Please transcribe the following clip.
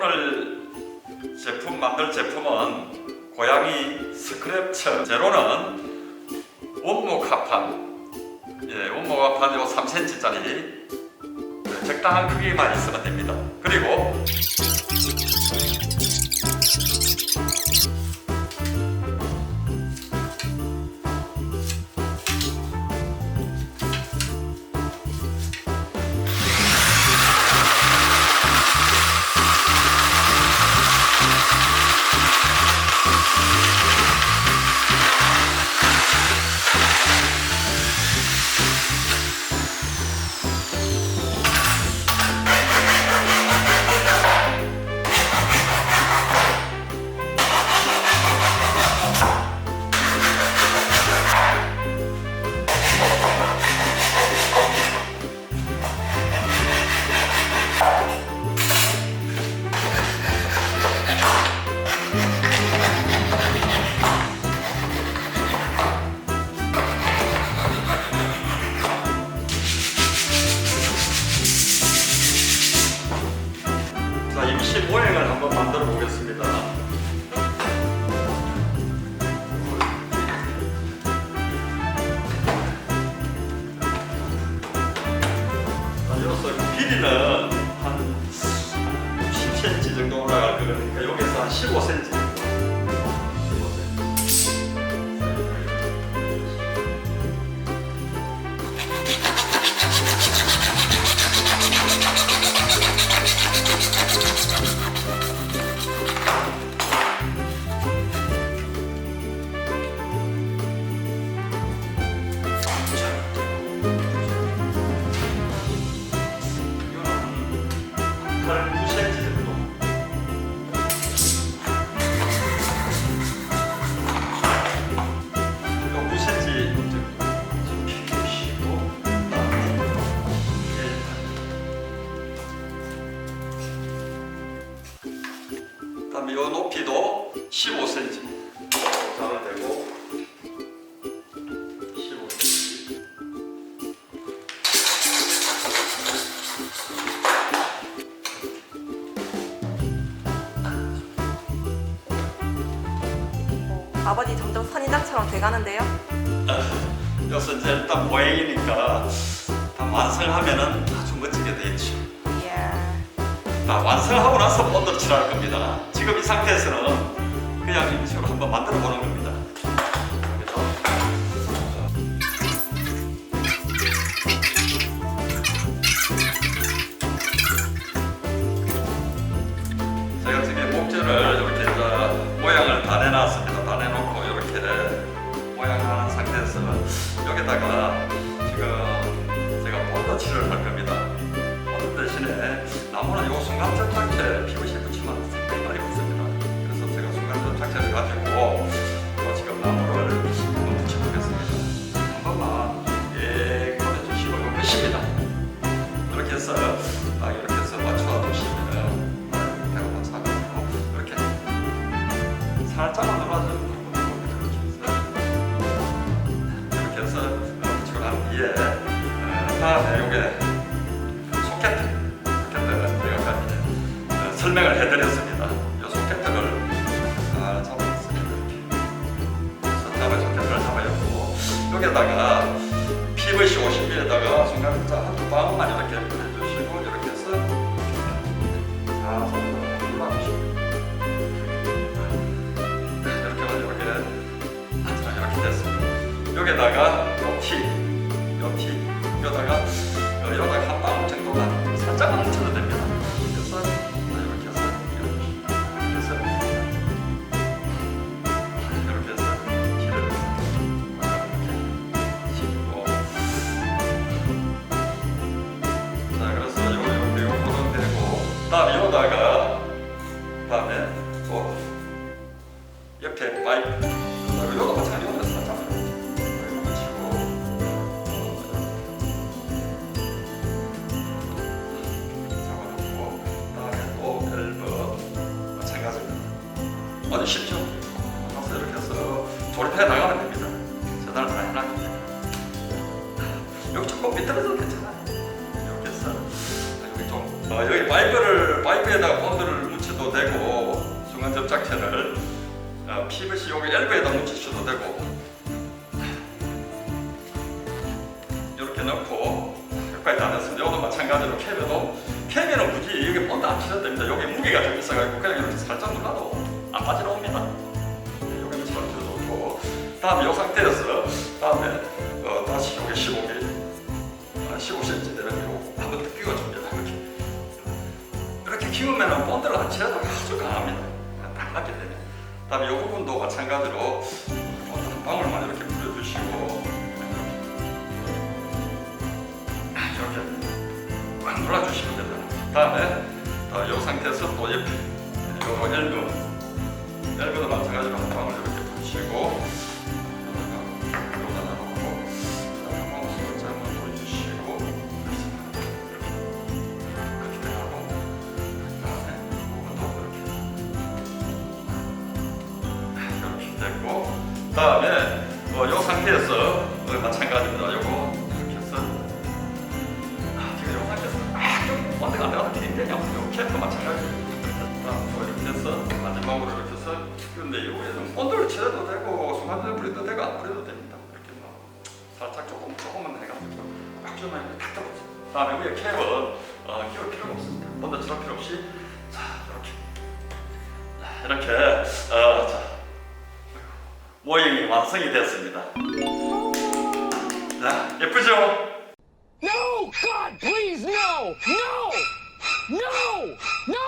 오늘 만들 제품은 고양이 스크랩처 제로는 원목 합판, 원목 합판 요 3cm짜리 적당한 크기만 있으면 됩니다. 그리고 임시 모형을 한번 만들어 보겠습니다. 여기서 길이는 한 10cm 정도 올라갈 거니까 여기서 한 15cm 정도. 한 9cm 정도. 요 9cm 좀 피우시고 그다음에 요 높이도 15cm 잡아도 되고 15cm. 아버지 점점 선인장처럼 돼가는데요? 여기서 이제 일단 모형이니까 다 완성하면은 아주 멋지게 되겠죠. 이야. 다 완성하고 나서 본드로 칠할 겁니다. 지금 이 상태에서는 그냥 임시로 한번 만들어 보는 겁니다. 제가 지금 목재를 이렇게 이제 모양을 다 내놨습니다. 다 내놓고 이렇게 모양을 하는 상태에서 여기다가 지금 제가 본드 칠을 할 겁니다. 본드 대신에 나무는 요 순간접착제 PVC 붙이면 상당히 많이 붙습니다. 그래서 제가 순간접착제를 가지고 지금 나무를 한번 붙여보겠습니다. 한 번만 꺼내주시고 이거 끝입니다. 이렇게 해서 딱 이렇게 해서 맞춰 두시면 한번 잡고 이렇게 살짝만 눌러주면 이렇게 해서 붙이고 난 뒤에 다음에 요게 소켓 제가 설명을 해드렸습니다. 이 소켓을 잡아봤습니다. 소켓을 잡아였고 여기다가 PVC 50mm에다가 순간접착 한두 방울만 이렇게 해주시고 이렇게 해서 눌러주시고 이렇게 하면 이렇게 됐습니다. 여기다가 여기다가 한 방울 정도만 살짝만 묻혀도 됩니다. 그래서 이렇게 해서 길을 씹고 자 그래서 요거는 되고 다음에 다음에 또 옆에 파이프 요거 마찬가지로 살짝 붙이고 잡아놓고 다음에 또 밸브 마찬가지입니다. 아주 쉽죠? 그래서 이렇게 해서 조립해 나가면 됩니다. 전화를 다 해놨는데 여기 조금 비틀어도 괜찮아요. 이렇게 해서 여기 좀 여기 파이프에다가 본드를 묻혀도 묻히셔도 되고 중간 접착제를 PVC 여기 엘보에다 묻히셔도 되고 이렇게 넣고 여기까지 다 됐습니다. 이것도 마찬가지로 캡에는 굳이 여기 본드 안 치셔도 됩니다. 여기 무게가 좀 있어가지고 그냥 이렇게 살짝 눌러도 안 빠져나옵니다. 여기는 잘 들어놓고 다음에 이 상태에서 다음에 다시 여기 15cm 되는 요 한번 더 끼워줍니다. 이렇게 끼우면 본드를 안 칠해도 아주 강합니다. 딱 맞게 되면. 다음에 이 부분도 마찬가지로 본드 한 방울만 이렇게 뿌려주시고 이렇게 꽉 눌러주시면 됩니다. 다음에 이 상태에서 또 옆에 요 엘브도 마찬가지로 한 방울 이렇게 붙이고 여기다 넣고 한 방울 살짝 한번 보여주시고 이렇게 하고 그다음에 부분도 이렇게 됐고 그다음에 이 상태에서 마찬가지입니다. 요거 이렇게 해서 지금 이 상태에서 좀 본드가 안 돼서 굉장히 요 캡도 마찬가지입니다. 이렇게 해서 마지막으로 이렇게 해서 근데 이거에는 본드를 칠해도 되고 순간적으로 뿌려도 되고 안 뿌려도 됩니다. 이렇게 살짝 조금만 해가지고 꽉주면 탁 떨어져. 다음에 위에 캡은 끼울 필요가 없습니다. 본드 칠할 필요 없이 자 이렇게 자 모형이 완성이 됐습니다. 자 예쁘죠? No! God, please, no! No! No! No!